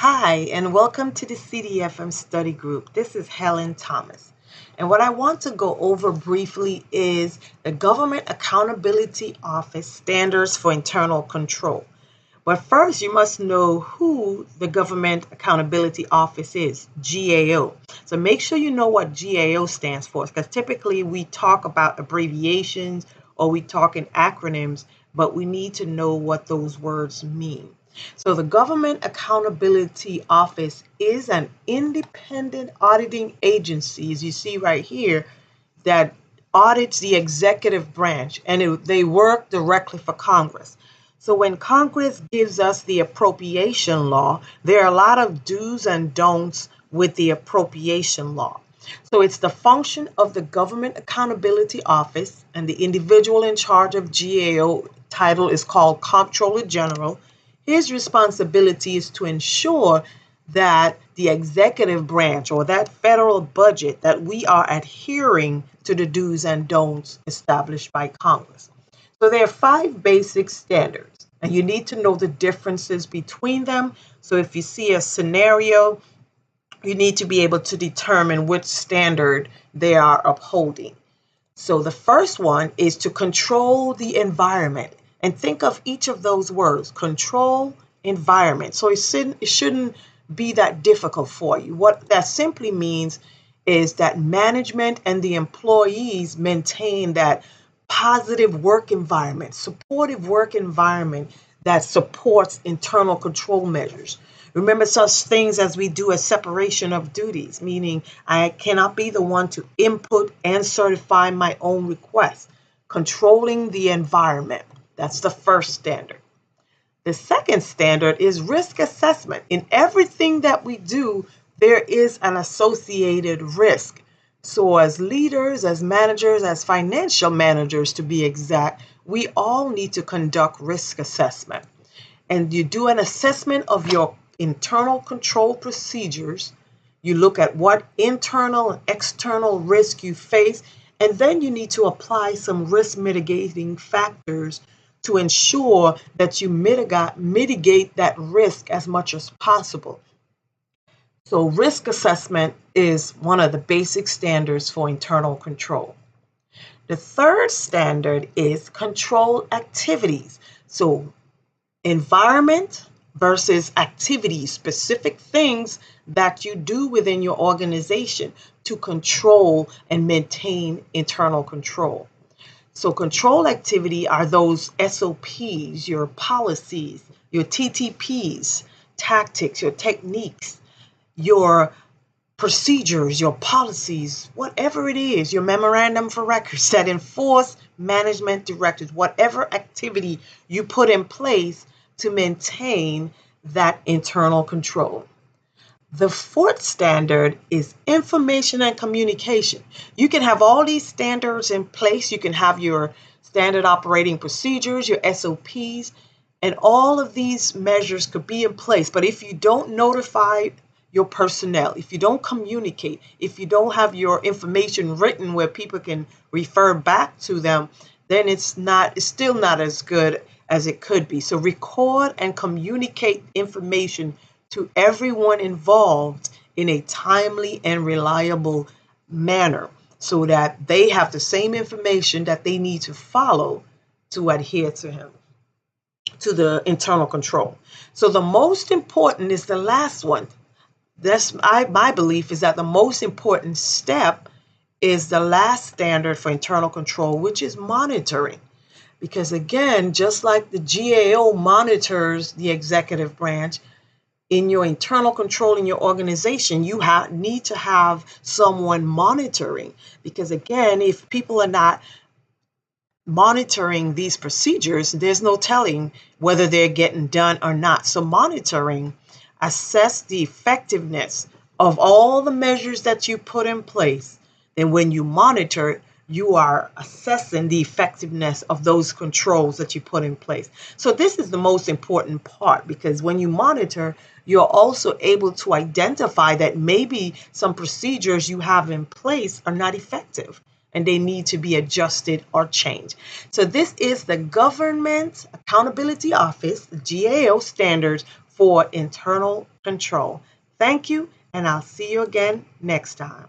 Hi, and welcome to the CDFM study group. This is Helen Thomas. And what I want to go over briefly is the Government Accountability Office Standards for Internal Control. But first, you must know who the Government Accountability Office is, GAO. So make sure you know what GAO stands for, because typically we talk about abbreviations or we talk in acronyms, but we need to know what those words mean. So the Government Accountability Office is an independent auditing agency, as you see right here, that audits the executive branch, and they work directly for Congress. So when Congress gives us the appropriation law, there are a lot of do's and don'ts with the appropriation law. So it's the function of the Government Accountability Office, and the individual in charge of GAO title is called Comptroller General. His responsibility is to ensure that the executive branch or that federal budget, that we are adhering to the do's and don'ts established by Congress. So there are 5 basic standards, and you need to know the differences between them. So if you see a scenario, you need to be able to determine which standard they are upholding. So the first one is to control the environment. And think of each of those words, control, environment. So it shouldn't be that difficult for you. What that simply means is that management and the employees maintain that positive work environment, supportive work environment that supports internal control measures. Remember such things as we do a separation of duties, meaning I cannot be the one to input and certify my own requests. Controlling the environment. That's the first standard. The second standard is risk assessment. In everything that we do, there is an associated risk. So as leaders, as managers, as financial managers to be exact, we all need to conduct risk assessment. And you do an assessment of your internal control procedures. You look at what internal and external risk you face, and then you need to apply some risk mitigating factors to ensure that you mitigate that risk as much as possible. So risk assessment is one of the basic standards for internal control. The third standard is control activities. So environment versus activities, specific things that you do within your organization to control and maintain internal control. So control activity are those SOPs, your policies, your TTPs, tactics, your techniques, your procedures, your policies, whatever it is, your memorandum for records that enforce management directives, whatever activity you put in place to maintain that internal control. The fourth standard is information and communication. You can have all these standards in place. You can have your standard operating procedures, your SOPs, and all of these measures could be in place. But if you don't notify your personnel, if you don't communicate, if you don't have your information written where people can refer back to them, then it's still not as good as it could be. So record and communicate information to everyone involved in a timely and reliable manner so that they have the same information that they need to follow to adhere to the internal control. So the most important is the last one. My belief is that the most important step is the last standard for internal control, which is monitoring. Because again, just like the GAO monitors the executive branch, in your internal control in your organization, you need to have someone monitoring. Because again, if people are not monitoring these procedures, there's no telling whether they're getting done or not. So monitoring, assess the effectiveness of all the measures that you put in place. Then when you monitor, you are assessing the effectiveness of those controls that you put in place. So this is the most important part, because when you monitor, you're also able to identify that maybe some procedures you have in place are not effective and they need to be adjusted or changed. So this is the Government Accountability Office, GAO standards for internal control. Thank you, and I'll see you again next time.